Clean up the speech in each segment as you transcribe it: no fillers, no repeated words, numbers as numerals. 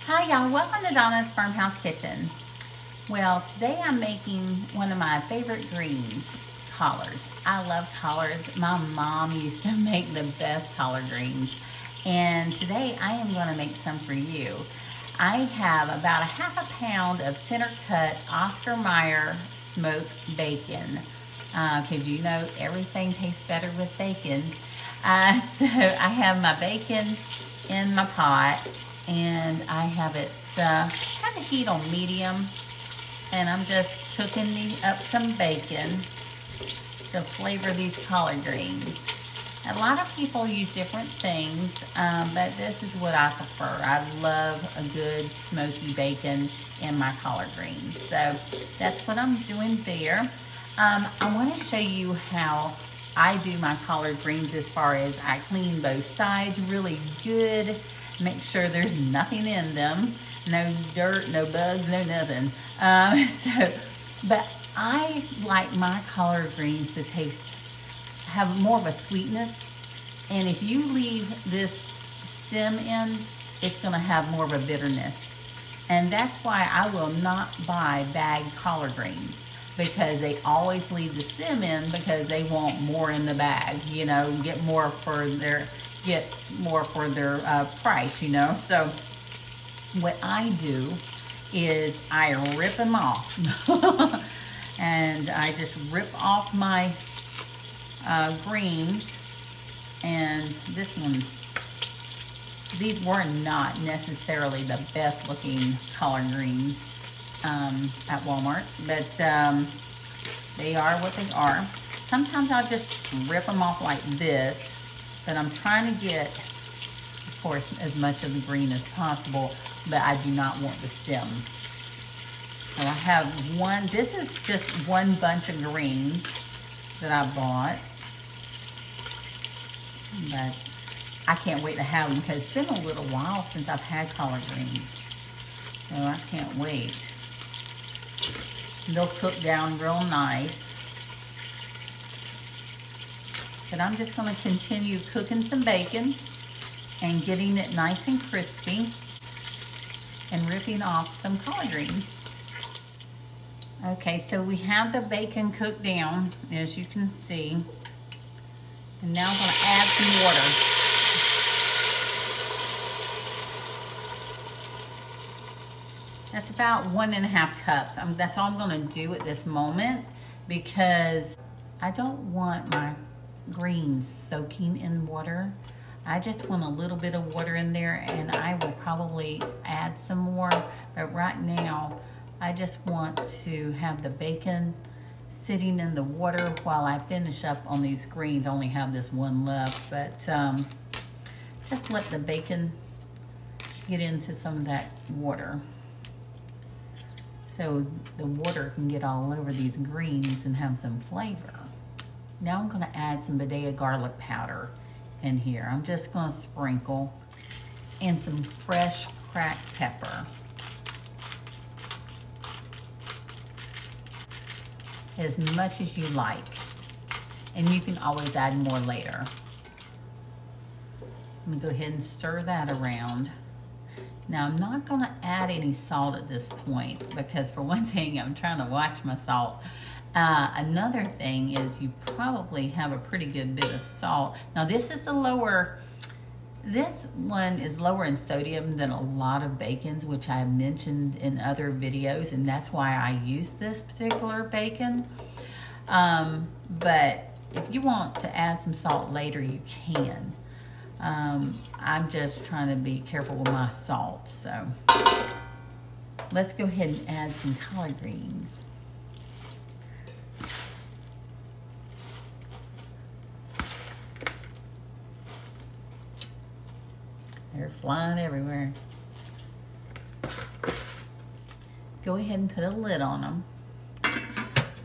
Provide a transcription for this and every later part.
Hi y'all, welcome to Donna's Farmhouse Kitchen. Well, today I'm making one of my favorite greens, collards. I love collards. My mom used to make the best collard greens. And today I am going to make some for you. I have about a half a pound of center cut Oscar Mayer smoked bacon. Because you know everything tastes better with bacon. So I have my bacon in my pot. And I have it kind of heat on medium, and I'm just cooking up some bacon to flavor these collard greens. A lot of people use different things, but this is what I prefer. I love a good smoky bacon in my collard greens. So that's what I'm doing there. I want to show you how I do my collard greens as far as I clean both sides really good. Make sure there's nothing in them, no dirt, no bugs, no nothing. But I like my collard greens to have more of a sweetness. And if you leave this stem in, it's gonna have more of a bitterness. And that's why I will not buy bagged collard greens, because they always leave the stem in because they want more in the bag, you know, get more for their price, you know. So what I do is I rip them off. And I just rip off my greens. And these were not necessarily the best looking collard greens at Walmart, but they are what they are. Sometimes I'll just rip them off like this. But I'm trying to get, of course, as much of the green as possible, but I do not want the stem. So I have this is just one bunch of greens that I bought. But I can't wait to have them because it's been a little while since I've had collard greens. So I can't wait. They'll cook down real nice. But I'm just going to continue cooking some bacon and getting it nice and crispy and ripping off some collard greens. Okay, so we have the bacon cooked down, as you can see. And now I'm going to add some water. That's about 1.5 cups. That's all I'm going to do at this moment, because I don't want my greens soaking in water. I just want a little bit of water in there, and I will probably add some more, but right now I just want to have the bacon sitting in the water while I finish up on these greens. I only have this one left, but just let the bacon get into some of that water so the water can get all over these greens and have some flavor. Now I'm going to add some Badea garlic powder in here. I'm just going to sprinkle, and some fresh cracked pepper. As much as you like. And you can always add more later. I'm going to go ahead and stir that around. Now I'm not going to add any salt at this point, because for one thing, I'm trying to watch my salt. Another thing is you probably have a pretty good bit of salt. Now this one is lower in sodium than a lot of bacons, which I have mentioned in other videos, and that's why I use this particular bacon. But if you want to add some salt later, you can. I'm just trying to be careful with my salt, so let's go ahead and add some collard greens. They're flying everywhere. Go ahead and put a lid on them.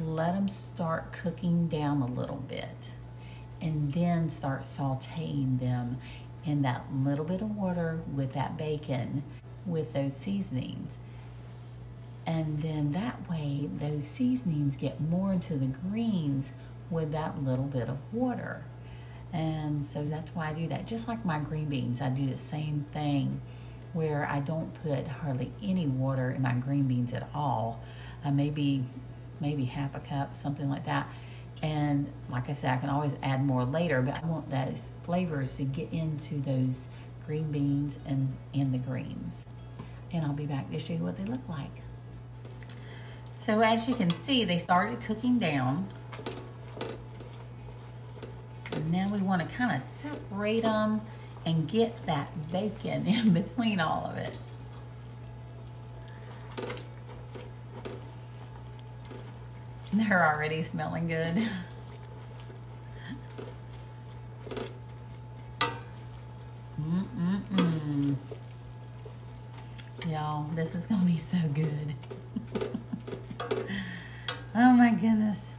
Let them start cooking down a little bit, and then start sauteing them in that little bit of water with that bacon, with those seasonings. And then that way, those seasonings get more into the greens with that little bit of water. And so that's why I do that. Just like my green beans, I do the same thing. where I don't put hardly any water in my green beans at all. Maybe half a cup, something like that. And like I said, I can always add more later, but I want those flavors to get into those green beans and the greens. And I'll be back to show you what they look like. So as you can see, they started cooking down. And now we want to kind of separate them and get that bacon in between all of it. They're already smelling good. Y'all, this is gonna be so good. Oh my goodness.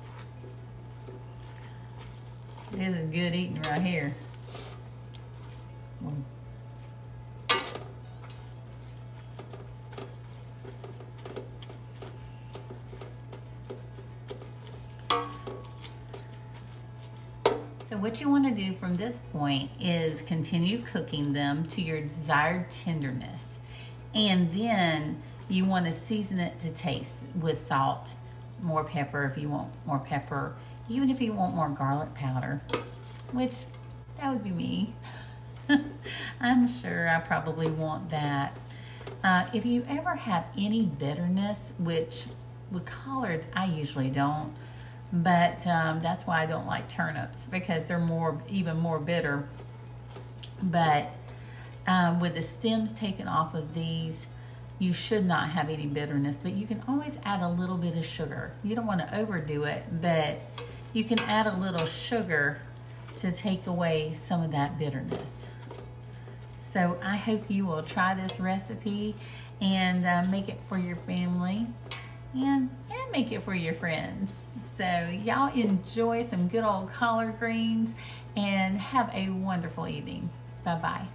This is good eating right here. So what you want to do from this point is continue cooking them to your desired tenderness. And then you want to season it to taste with salt, more pepper if you want more pepper, even if you want more garlic powder, which that would be me. I'm sure I probably want that. If you ever have any bitterness, which with collards I usually don't, but that's why I don't like turnips, because they're even more bitter. But with the stems taken off of these, you should not have any bitterness, but you can always add a little bit of sugar. You don't want to overdo it, but you can add a little sugar to take away some of that bitterness. So I hope you will try this recipe and make it for your family and make it for your friends. So y'all enjoy some good old collard greens and have a wonderful evening. Bye-bye.